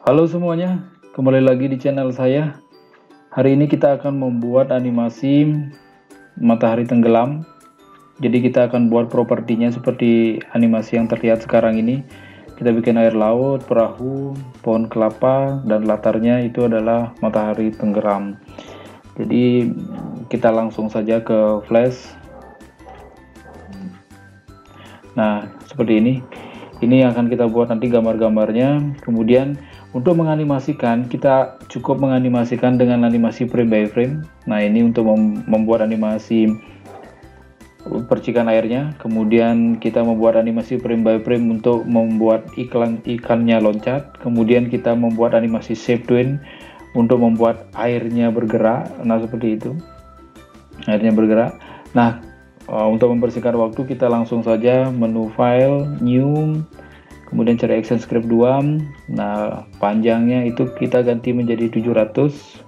Halo semuanya, kembali lagi di channel saya. Hari ini kita akan membuat animasi matahari tenggelam. Jadi kita akan buat propertinya seperti animasi yang terlihat sekarang ini. Kita bikin air laut, perahu, pohon kelapa, dan latarnya itu adalah matahari tenggelam. Jadi kita langsung saja ke flash. Nah, seperti ini. Ini yang akan kita buat nanti gambar-gambarnya. Kemudian untuk menganimasikan, kita cukup menganimasikan dengan animasi frame by frame. Nah, ini untuk membuat animasi percikan airnya. Kemudian kita membuat animasi frame by frame untuk membuat ikannya loncat. Kemudian kita membuat animasi shape twin untuk membuat airnya bergerak. Nah, seperti itu. Airnya bergerak. Nah, untuk mempersingkat waktu, kita langsung saja menu file, new, kemudian cari action script 2. Nah, panjangnya itu kita ganti menjadi 700,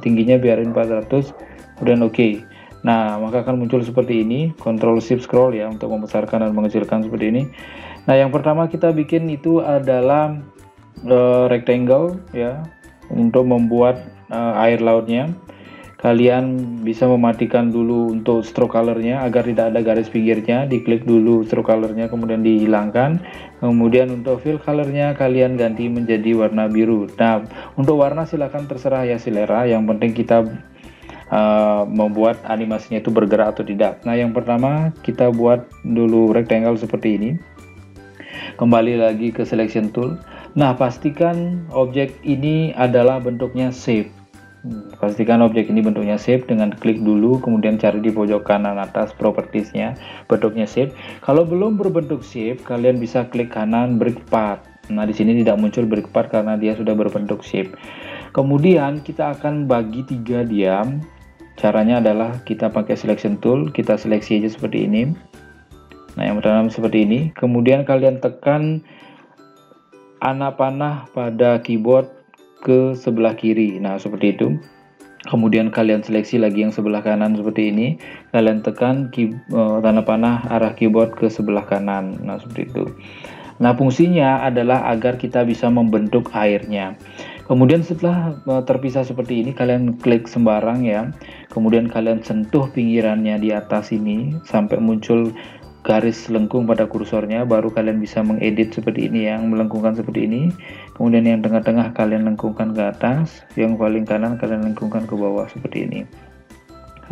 tingginya biarin 400, kemudian oke. Nah, maka akan muncul seperti ini. Ctrl shift scroll ya untuk membesarkan dan mengecilkan seperti ini. Nah, yang pertama kita bikin itu adalah rectangle ya, untuk membuat air lautnya. Kalian bisa mematikan dulu untuk stroke colornya agar tidak ada garis pinggirnya. Diklik dulu stroke colornya, kemudian dihilangkan. Kemudian untuk fill colornya kalian ganti menjadi warna biru. Nah, untuk warna silahkan terserah ya, selera. Yang penting kita membuat animasinya itu bergerak atau tidak. Nah, yang pertama kita buat dulu rectangle seperti ini. Kembali lagi ke selection tool. Nah, pastikan objek ini adalah bentuknya shape. Pastikan objek ini bentuknya shape dengan klik dulu, kemudian cari di pojok kanan atas propertiesnya bentuknya shape. Kalau belum berbentuk shape, kalian bisa klik kanan break path. Nah, di sini tidak muncul break path karena dia sudah berbentuk shape. Kemudian kita akan bagi 3 dia. Caranya adalah kita pakai selection tool, kita seleksi aja seperti ini. Nah, yang pertama seperti ini. Kemudian kalian tekan anak panah pada keyboard ke sebelah kiri. Nah, seperti itu. Kemudian kalian seleksi lagi yang sebelah kanan seperti ini. Kalian tekan tanda panah arah keyboard ke sebelah kanan. Nah, seperti itu. Nah, fungsinya adalah agar kita bisa membentuk airnya. Kemudian setelah terpisah seperti ini, kalian klik sembarang ya. Kemudian kalian sentuh pinggirannya di atas ini sampai muncul garis lengkung pada kursornya, baru kalian bisa mengedit seperti ini, yang melengkungkan seperti ini. Kemudian yang tengah-tengah kalian lengkungkan ke atas, yang paling kanan kalian lengkungkan ke bawah seperti ini.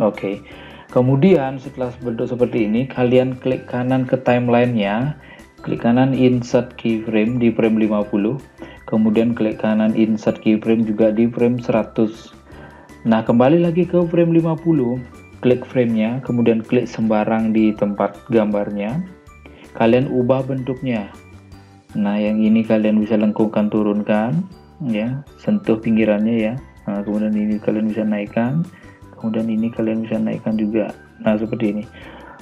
Oke. Kemudian setelah bentuk seperti ini, kalian klik kanan ke timelinenya, klik kanan insert keyframe di frame 50, kemudian klik kanan insert keyframe juga di frame 100. Nah, kembali lagi ke frame 50, klik framenya, kemudian klik sembarang di tempat gambarnya, kalian ubah bentuknya. Nah, yang ini kalian bisa lengkungkan, turunkan ya, sentuh pinggirannya ya. Nah, kemudian ini kalian bisa naikkan, kemudian ini kalian bisa naikkan juga. Nah, seperti ini.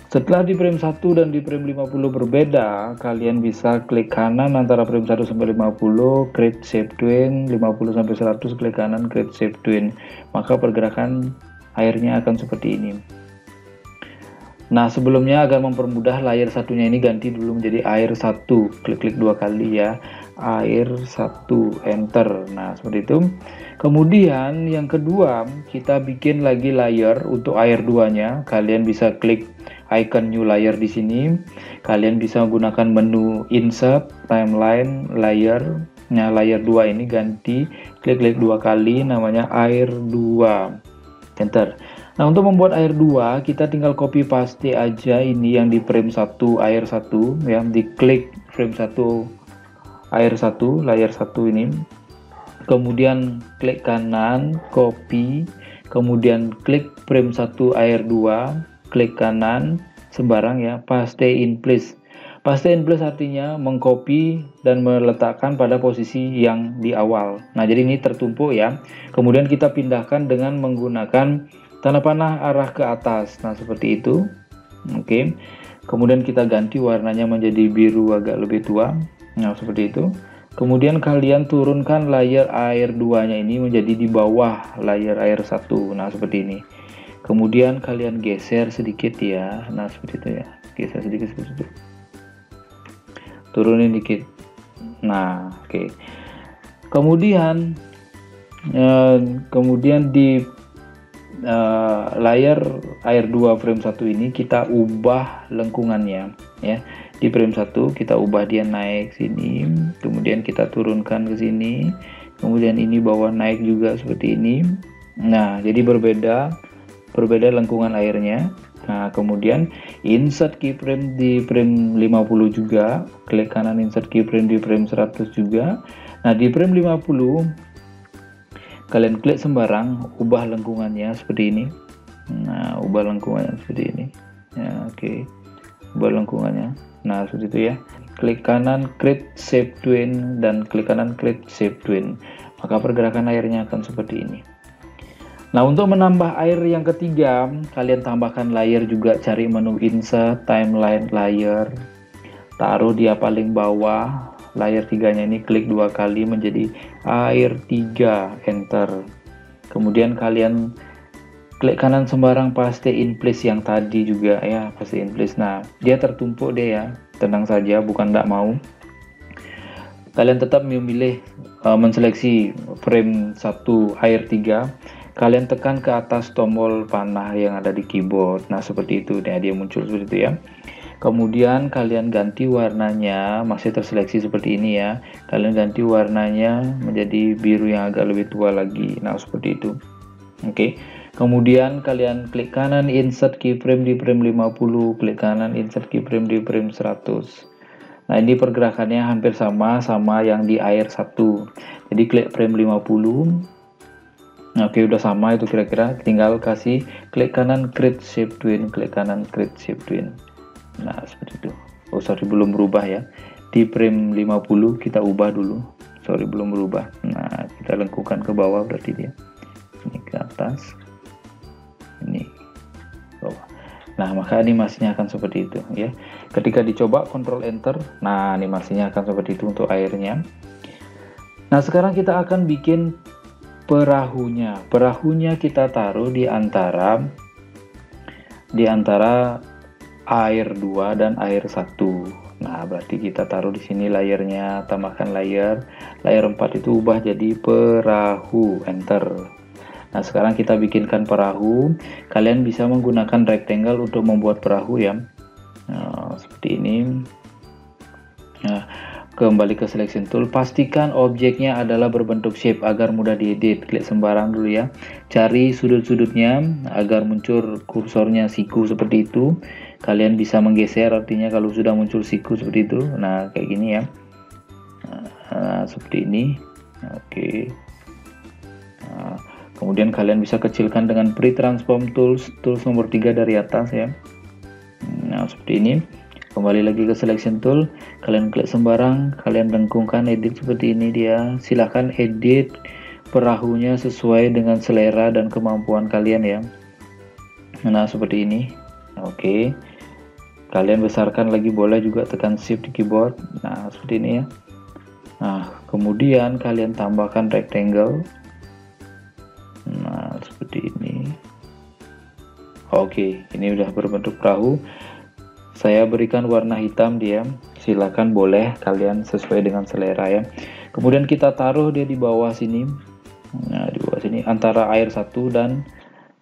Setelah di frame 1 dan di frame 50 berbeda, kalian bisa klik kanan antara frame 1 sampai 50, create shape twin, 50 sampai 100 klik kanan create shape twin. Maka pergerakan airnya akan seperti ini. Nah, sebelumnya agar mempermudah, layer satunya ini ganti dulu menjadi air 1. Klik-klik 2 kali ya. Air 1, enter. Nah, seperti itu. Kemudian yang kedua, kita bikin lagi layer untuk air 2-nya. Kalian bisa klik icon new layer di sini. Kalian bisa menggunakan menu insert, timeline, layer. Nah, layer 2 ini ganti, klik-klik 2 kali, namanya air 2. Enter. Nah, untuk membuat air 2, kita tinggal copy paste aja ini yang di frame 1 air 1 ya, diklik frame 1 air 1, layer 1 ini. Kemudian klik kanan, copy, kemudian klik frame 1 air 2, klik kanan, sembarang ya, paste in place. Paste in place artinya mengcopy dan meletakkan pada posisi yang di awal. Nah, jadi ini tertumpuk ya. Kemudian kita pindahkan dengan menggunakan tanda panah arah ke atas. Nah, seperti itu. Oke. Kemudian kita ganti warnanya menjadi biru agak lebih tua. Nah, seperti itu. Kemudian kalian turunkan layer air 2-nya ini menjadi di bawah layer air 1. Nah, seperti ini. Kemudian kalian geser sedikit ya. Nah, seperti itu ya. Geser sedikit seperti itu. Turunin dikit. Nah, oke. Kemudian di layar Air 2 frame 1 ini kita ubah lengkungannya ya. Di frame 1 kita ubah dia naik sini, kemudian kita turunkan ke sini, kemudian ini bawah naik juga seperti ini. Nah, jadi berbeda lengkungan airnya. Nah, kemudian insert keyframe di frame 50 juga, klik kanan insert keyframe di frame 100 juga. Nah, di frame 50 kalian klik sembarang, ubah lengkungannya seperti ini. Nah, ubah lengkungannya seperti ini ya. Oke, ubah lengkungannya. Nah, seperti itu ya. Klik kanan create shape twin dan klik kanan create shape twin, maka pergerakan airnya akan seperti ini. Nah, untuk menambah air yang ketiga, kalian tambahkan layer juga, cari menu insert timeline layer, taruh dia paling bawah. Layer 3-nya ini klik 2 kali menjadi air 3, enter. Kemudian kalian klik kanan sembarang, paste in place yang tadi juga ya, paste in place. Nah, dia tertumpuk deh ya, tenang saja, bukan tidak mau. Kalian tetap memilih menseleksi frame 1 air 3, kalian tekan ke atas tombol panah yang ada di keyboard. Nah, seperti itu dia muncul seperti itu ya. Kemudian kalian ganti warnanya, masih terseleksi seperti ini ya. Kalian ganti warnanya menjadi biru yang agak lebih tua lagi. Nah, seperti itu. Oke. Kemudian kalian klik kanan insert keyframe di frame 50, klik kanan insert keyframe di frame 100. Nah, ini pergerakannya hampir sama yang di air 1. Jadi klik frame 50. Oke, udah sama itu kira-kira, tinggal kasih klik kanan create shape twin, klik kanan create shape twin. Nah, seperti itu. Oh, sorry, belum berubah ya. Di frame 50 kita ubah dulu. Sorry, belum berubah. Nah, kita lengkungkan ke bawah berarti dia. Ini ke atas. Ini ke bawah. Nah, maka animasinya akan seperti itu ya. Ketika dicoba Ctrl Enter, nah animasinya akan seperti itu untuk airnya. Nah, sekarang kita akan bikin perahunya. Perahunya kita taruh di antara air 2 dan air 1. Nah, berarti kita taruh di sini layernya, tambahkan layer 4 itu ubah jadi perahu, enter. Nah, sekarang kita bikinkan perahu. Kalian bisa menggunakan rectangle untuk membuat perahu ya. Nah, seperti ini. Nah, kembali ke selection tool, pastikan objeknya adalah berbentuk shape agar mudah diedit. Klik sembarang dulu ya, cari sudut-sudutnya agar muncul kursornya siku seperti itu. Kalian bisa menggeser, artinya kalau sudah muncul siku seperti itu. Nah, kayak gini ya. Nah, seperti ini. Oke. Nah, kemudian kalian bisa kecilkan dengan pre-transform tools nomor 3 dari atas ya. Nah, seperti ini. Kembali lagi ke selection tool, kalian klik sembarang, kalian lengkungkan, edit seperti ini dia. Silahkan edit perahunya sesuai dengan selera dan kemampuan kalian ya. Nah, seperti ini. Oke. Kalian besarkan lagi, boleh juga tekan shift di keyboard. Nah, seperti ini ya. Nah, kemudian kalian tambahkan rectangle. Nah, seperti ini. Oke, ini udah berbentuk perahu. Saya berikan warna hitam dia, silakan boleh kalian sesuai dengan selera ya. Kemudian kita taruh dia di bawah sini. Nah, di bawah sini antara air 1 dan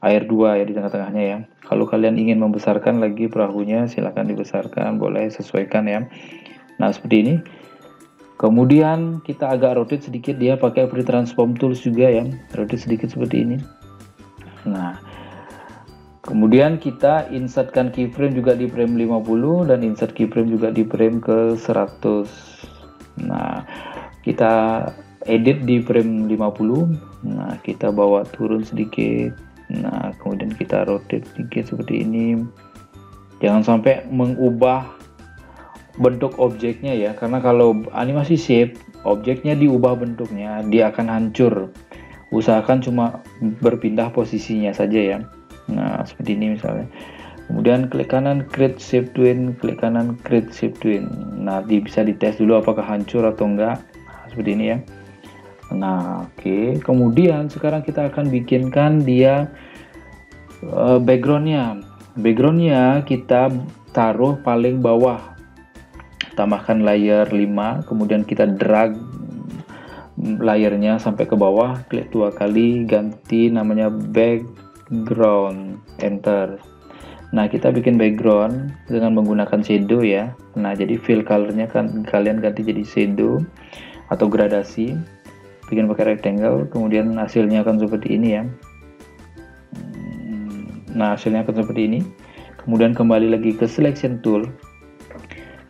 air 2 ya, di tengah-tengahnya ya. Kalau kalian ingin membesarkan lagi perahunya, silakan dibesarkan, boleh sesuaikan ya. Nah, seperti ini. Kemudian kita agak rotate sedikit dia, pakai free transform tools juga ya. Rotate sedikit seperti ini. Nah, kemudian kita insertkan keyframe juga di frame 50 dan insert keyframe juga di frame ke 100. Nah, kita edit di frame 50. Nah, kita bawa turun sedikit. Nah, kemudian kita rotate sedikit seperti ini. Jangan sampai mengubah bentuk objeknya ya, karena kalau animasi shape, objeknya diubah bentuknya, dia akan hancur. Usahakan cuma berpindah posisinya saja ya. Nah, seperti ini misalnya. Kemudian klik kanan create shape twin, klik kanan create shape twin. Nah, bisa dites dulu apakah hancur atau enggak. Nah, seperti ini ya. Nah, oke. Kemudian sekarang kita akan bikinkan dia backgroundnya. Backgroundnya kita taruh paling bawah. Tambahkan layer 5, kemudian kita drag layernya sampai ke bawah, klik 2 kali, ganti namanya background, enter. Nah, kita bikin background dengan menggunakan shadow ya. Nah, jadi fill colornya kan kalian ganti jadi shadow atau gradasi, bikin pakai rectangle, kemudian hasilnya akan seperti ini ya. Nah, hasilnya akan seperti ini. Kemudian kembali lagi ke selection tool,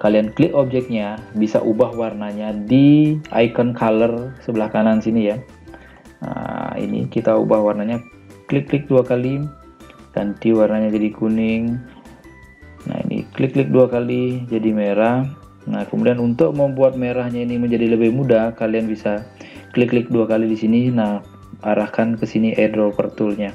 kalian klik objeknya, bisa ubah warnanya di icon color sebelah kanan sini ya. Nah, ini kita ubah warnanya, klik 2 kali, ganti warnanya jadi kuning. Nah, ini klik 2 kali jadi merah. Nah, kemudian untuk membuat merahnya ini menjadi lebih mudah, kalian bisa klik 2 kali di sini. Nah, arahkan ke sini eyedropper toolnya.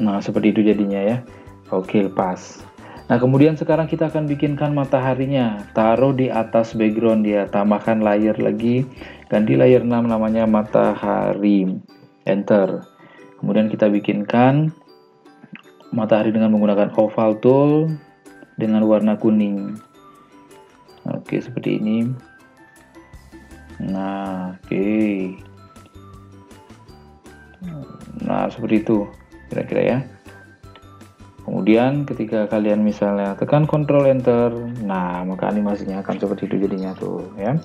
Nah, seperti itu jadinya ya. Oke, lepas. Nah, kemudian sekarang kita akan bikinkan mataharinya. Taruh di atas background dia, tambahkan layer lagi, ganti layer 6 namanya matahari, enter. Kemudian kita bikinkan matahari dengan menggunakan oval tool dengan warna kuning. Oke, seperti ini. Nah, oke. Nah, seperti itu kira-kira ya. Kemudian ketika kalian misalnya tekan Ctrl Enter, nah maka animasinya akan seperti itu jadinya tuh ya.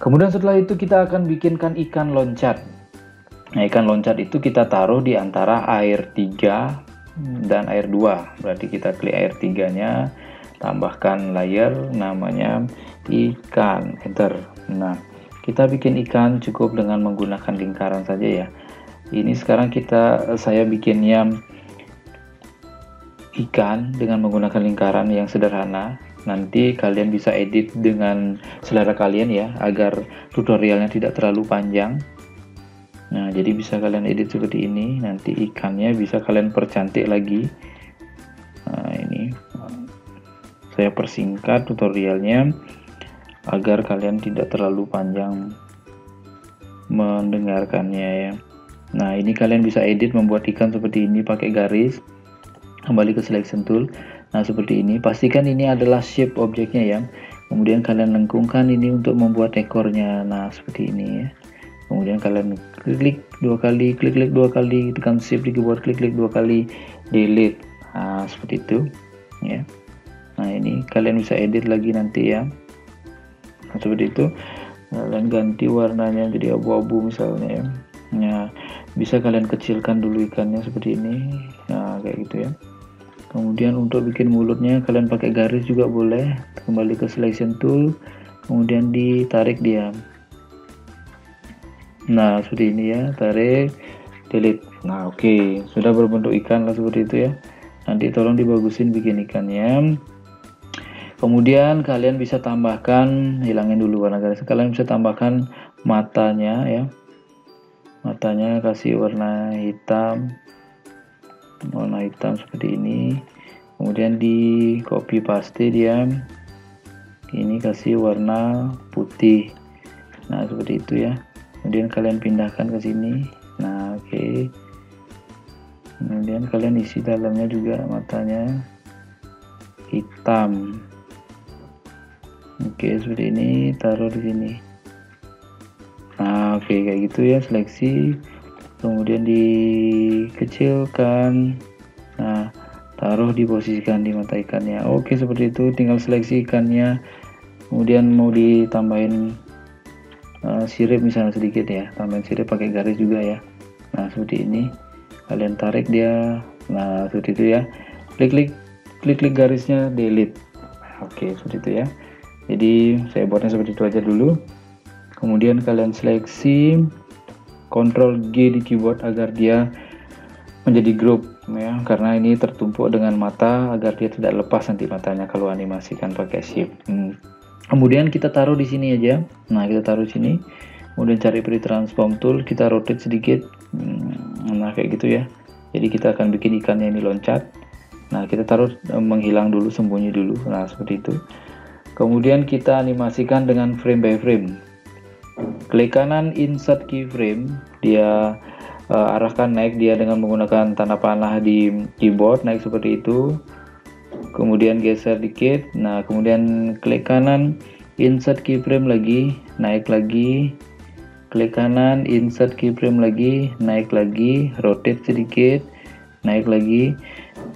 Kemudian setelah itu kita akan bikinkan ikan loncat. Nah, ikan loncat itu kita taruh di antara air 3 dan air 2. Berarti kita klik air 3-nya, tambahkan layer namanya ikan, enter. Nah, kita bikin ikan cukup dengan menggunakan lingkaran saja ya. Ini sekarang saya bikinnya ikan dengan menggunakan lingkaran yang sederhana. Nanti kalian bisa edit dengan selera kalian ya, agar tutorialnya tidak terlalu panjang. Nah, jadi bisa kalian edit seperti ini. Nanti ikannya bisa kalian percantik lagi. Nah, ini saya persingkat tutorialnya agar kalian tidak terlalu panjang mendengarkannya ya. Nah, ini kalian bisa edit membuat ikan seperti ini pakai garis. Kembali ke selection tool. Nah, seperti ini. Pastikan ini adalah shape objeknya ya. Kemudian kalian lengkungkan ini untuk membuat ekornya. Nah, seperti ini ya. Kemudian kalian klik 2 kali, klik 2 kali, tekan shift di keyboard, klik 2 kali, delete. Nah, seperti itu ya. Nah, ini kalian bisa edit lagi nanti ya. Nah, seperti itu. Kalian ganti warnanya jadi abu-abu misalnya ya. Nah, bisa kalian kecilkan dulu ikannya seperti ini. Nah, kayak gitu ya. Kemudian untuk bikin mulutnya kalian pakai garis juga boleh. Kembali ke selection tool, kemudian ditarik dia. Nah, seperti ini ya, tarik, delete. Nah, oke, sudah berbentuk ikan lah seperti itu ya. Nanti tolong dibagusin bikin ikannya. Kemudian kalian bisa tambahkan, hilangin dulu warna garis. Kalian bisa tambahkan matanya ya. Matanya kasih warna hitam seperti ini. Kemudian di copy paste dia, ini kasih warna putih. Nah, seperti itu ya. Kemudian kalian pindahkan ke sini. Nah, oke. Kemudian kalian isi dalamnya juga matanya hitam. Oke, seperti ini, taruh di sini. Nah, oke, kayak gitu ya, seleksi. Kemudian dikecilkan. Nah, taruh diposisikan di mata ikannya. Oke, seperti itu. Tinggal seleksi ikannya. Kemudian mau ditambahin sirip misalnya sedikit ya, tambahin sirip pakai garis juga ya. Nah, seperti ini. Kalian tarik dia. Nah, seperti itu ya. Klik garisnya, delete. Oke, seperti itu ya. Jadi saya buatnya seperti itu aja dulu. Kemudian kalian seleksi, Ctrl G di keyboard agar dia menjadi group ya, karena ini tertumpuk dengan mata agar dia tidak lepas nanti matanya kalau animasikan pakai shift. Kemudian kita taruh di sini aja. Nah, kita taruh di sini. Kemudian cari free transform tool, kita rotate sedikit. Nah, kayak gitu ya. Jadi kita akan bikin ikannya ini loncat. Nah, kita taruh menghilang dulu, sembunyi dulu. Nah, seperti itu. Kemudian kita animasikan dengan frame by frame. Klik kanan insert keyframe, dia arahkan naik dia dengan menggunakan tanda panah di keyboard, naik seperti itu. Kemudian geser dikit. Nah, kemudian klik kanan, insert keyframe lagi, naik lagi, klik kanan, insert keyframe lagi, naik lagi, rotate sedikit, naik lagi.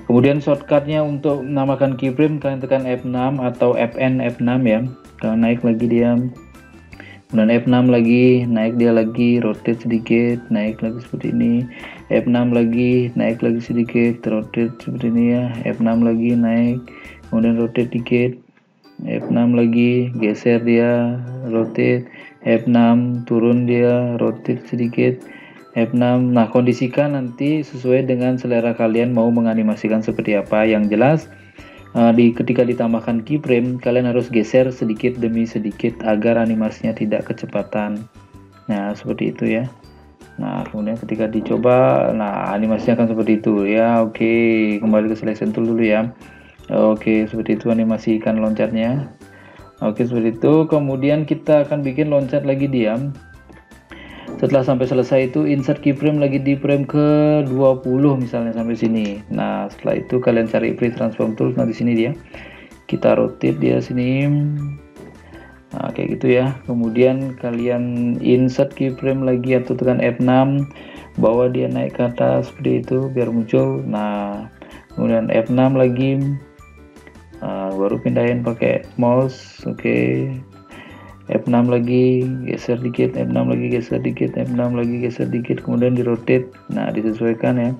Kemudian shortcutnya untuk menambahkan keyframe kalian tekan F6 atau Fn F6 ya. Kalau naik lagi dia, kemudian F6 lagi, naik dia lagi, rotate sedikit, naik lagi seperti ini. F6 lagi, naik lagi sedikit, rotate seperti ini ya. F6 lagi, naik, kemudian rotate dikit. F6 lagi, geser dia, rotate. F6 turun dia, rotate sedikit. F6. Nah, kondisikan nanti sesuai dengan selera kalian mau menganimasikan seperti apa. Yang jelas ketika ditambahkan keyframe kalian harus geser sedikit demi sedikit agar animasinya tidak kecepatan. Nah, seperti itu ya. Nah, kemudian ketika dicoba, nah animasinya akan seperti itu ya. Oke, kembali ke selection tool dulu ya. Oke, seperti itu animasi ikan loncatnya. Oke, seperti itu. Kemudian kita akan bikin loncat lagi diam. Setelah sampai selesai itu insert keyframe lagi di frame ke 20 misalnya sampai sini. Nah, setelah itu kalian cari free transform tool. Nah, di sini dia. Kita rotate dia sini. Nah, kayak gitu ya. Kemudian kalian insert keyframe lagi atau tekan F6, bawa dia naik ke atas seperti itu biar muncul. Nah, kemudian F6 lagi. Baru pindahin pakai mouse. Oke. F6 lagi, geser dikit, F6 lagi, geser dikit, F6 lagi, geser dikit, kemudian di rotate. Nah, disesuaikan ya.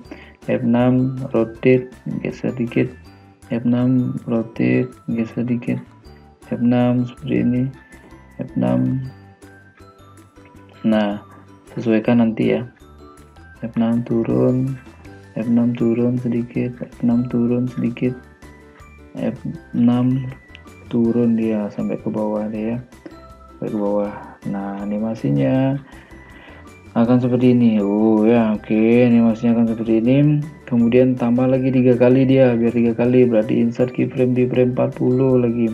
F6 rotate, geser dikit, F6 rotate, geser dikit, F6 seperti ini, F6. Nah, sesuaikan nanti ya. F6 turun, F6 turun sedikit, F6 turun sedikit, F6 turun dia sampai ke bawah dia ya. Ke bawah. Nah, animasinya akan seperti ini. Oh ya, oke, animasinya akan seperti ini. Kemudian tambah lagi 3 kali dia, biar 3 kali, berarti insert keyframe di frame 40 lagi.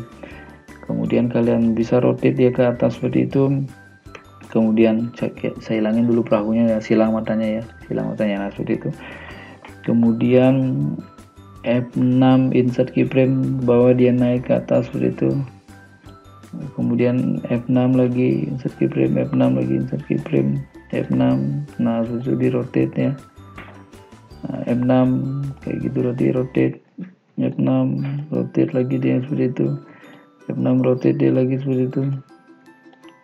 Kemudian kalian bisa rotate dia ke atas seperti itu. Kemudian saya hilangin dulu perahunya ya, silang matanya ya, silang matanya. Nah, seperti itu. Kemudian F6 insert keyframe, bawa dia naik ke atas seperti itu. Kemudian F6 lagi, insert keyframe, F6 lagi, insert keyframe, F6. Nah, sudah di rotate ya. Nah, F6 kayak gitu, rotate, F6 rotate lagi dia seperti itu. F6 rotate dia lagi seperti itu.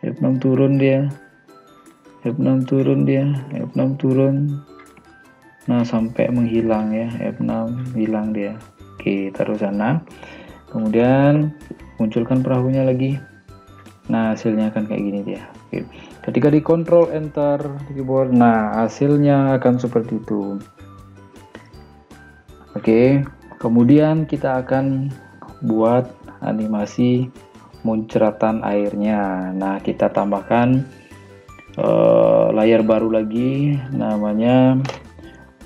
F6 turun dia. F6 turun dia, F6 turun. Nah, sampai menghilang ya, F6 hilang dia. Oke, taruh sana. Kemudian munculkan perahunya lagi. Nah, hasilnya akan kayak gini dia. Oke. Ketika di Ctrl Enter di keyboard, nah hasilnya akan seperti itu. Oke, kemudian kita akan buat animasi muncratan airnya. Nah, kita tambahkan layar baru lagi, namanya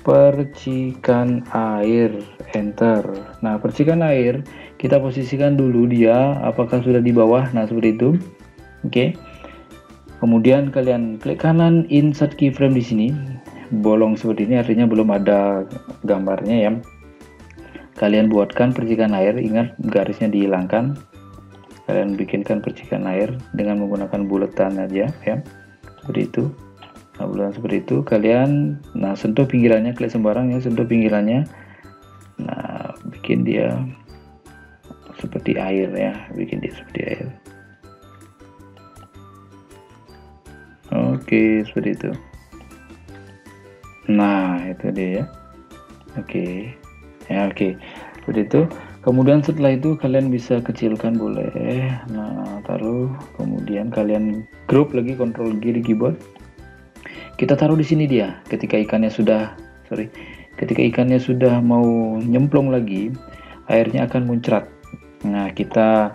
percikan air. Enter. Nah, percikan air kita posisikan dulu dia apakah sudah di bawah. Nah, seperti itu. Oke. Kemudian kalian klik kanan, insert keyframe di sini. Bolong seperti ini artinya belum ada gambarnya ya. Kalian buatkan percikan air, ingat garisnya dihilangkan. Kalian bikinkan percikan air dengan menggunakan buletan aja ya. Seperti itu. Nah, buletan seperti itu kalian sentuh pinggirannya, klik sembarang ya, sentuh pinggirannya. Nah, bikin dia seperti air ya, bikin dia seperti air. Oke, seperti itu. Nah, itu dia ya. Oke. Ya, oke. Seperti itu. Kemudian setelah itu kalian bisa kecilkan boleh. Nah, taruh. Kemudian kalian group lagi, Ctrl G di keyboard. Kita taruh di sini dia. Ketika ikannya sudah mau nyemplung lagi, airnya akan muncrat. Nah, kita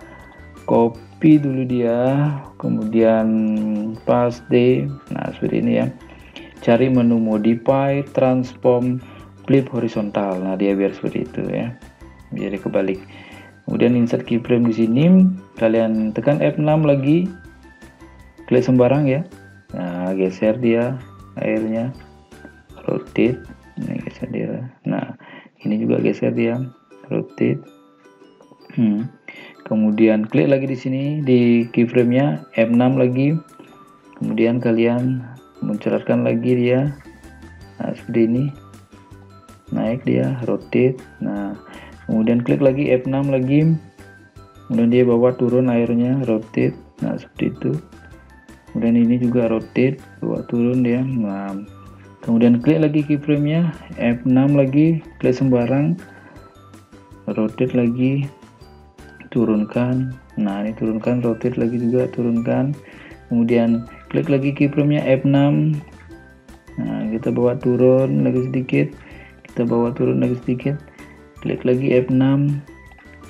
copy dulu dia, kemudian paste. Nah, seperti ini ya. Cari menu modify, transform, flip horizontal. Nah, dia biar seperti itu ya. Jadi kebalik. Kemudian insert keyframe di sini, kalian tekan F6 lagi. Klik sembarang ya. Nah, geser dia airnya. Rotate. Nah, geser dia. Nah, ini juga geser dia. Rotate. kemudian klik lagi di sini di keyframe-nya F6 lagi, kemudian kalian munculkan lagi dia. Nah, seperti ini, naik dia, rotate. Nah, kemudian klik lagi F6 lagi, kemudian dia bawa turun airnya, rotate. Nah, seperti itu. Kemudian ini juga rotate, bawa turun dia. Nah, kemudian klik lagi keyframe-nya F6 lagi, klik sembarang, rotate lagi, turunkan. Nah, ini turunkan, rotate lagi juga, turunkan. Kemudian klik lagi keyframe-nya F6. Nah, kita bawa turun lagi sedikit, kita bawa turun lagi sedikit, klik lagi F6,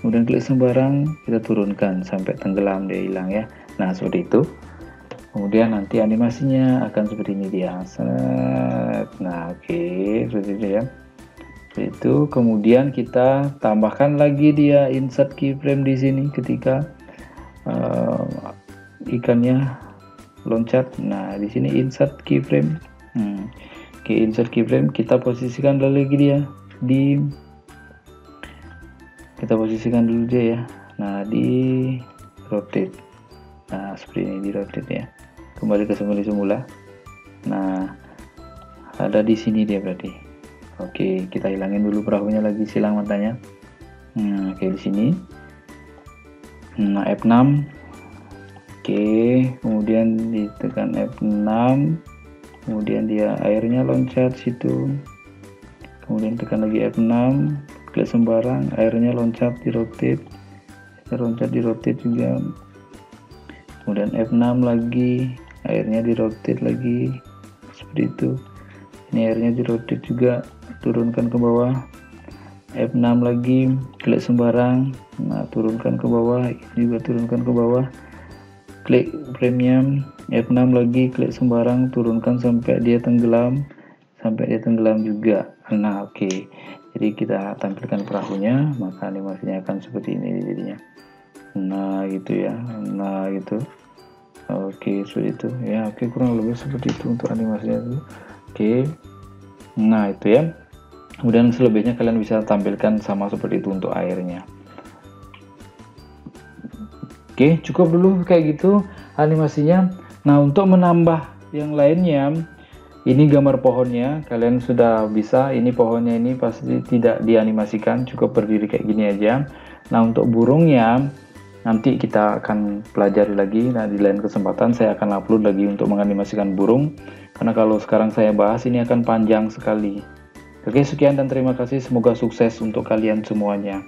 kemudian klik sembarang, kita turunkan sampai tenggelam, dia hilang ya. Nah, seperti itu. Kemudian nanti animasinya akan seperti ini dia. Nah, oke, seperti itu ya. Itu kemudian kita tambahkan lagi dia insert keyframe di sini ketika ikannya loncat. Nah, di sini insert keyframe. Oke, insert keyframe, kita posisikan lagi dia kita posisikan dulu dia ya. Nah, di rotate. Nah, seperti ini, di rotate ya, kembali ke semula. Nah, ada di sini dia berarti. Oke, kita hilangin dulu perahunya lagi, silang matanya. Oke, di sini. Nah, F6. Oke, kemudian ditekan F6, kemudian dia airnya loncat situ. Kemudian tekan lagi F6, klik sembarang, airnya loncat, di rotate. Kita loncat, di rotate juga. Kemudian F6 lagi, airnya di rotate lagi, seperti itu. Ini airnya di rotate juga, turunkan ke bawah. F6 lagi, klik sembarang, nah turunkan ke bawah, ini juga turunkan ke bawah. Klik premium, F6 lagi, klik sembarang, turunkan sampai dia tenggelam, juga. Nah, oke. Jadi kita tampilkan perahunya, maka animasinya akan seperti ini jadinya. Nah, gitu ya. Nah, gitu. Oke, seperti itu ya. Oke, kurang lebih seperti itu untuk animasinya itu. Oke. Nah, itu ya. Kemudian selebihnya kalian bisa tampilkan sama seperti itu untuk airnya. Oke, cukup dulu kayak gitu animasinya. Nah, untuk menambah yang lainnya, ini gambar pohonnya, kalian sudah bisa. Ini pohonnya ini pasti tidak dianimasikan, cukup berdiri kayak gini aja. Nah, untuk burungnya nanti kita akan pelajari lagi. Nah, di lain kesempatan saya akan upload lagi untuk menganimasikan burung, karena kalau sekarang saya bahas ini akan panjang sekali. Oke, sekian dan terima kasih, semoga sukses untuk kalian semuanya.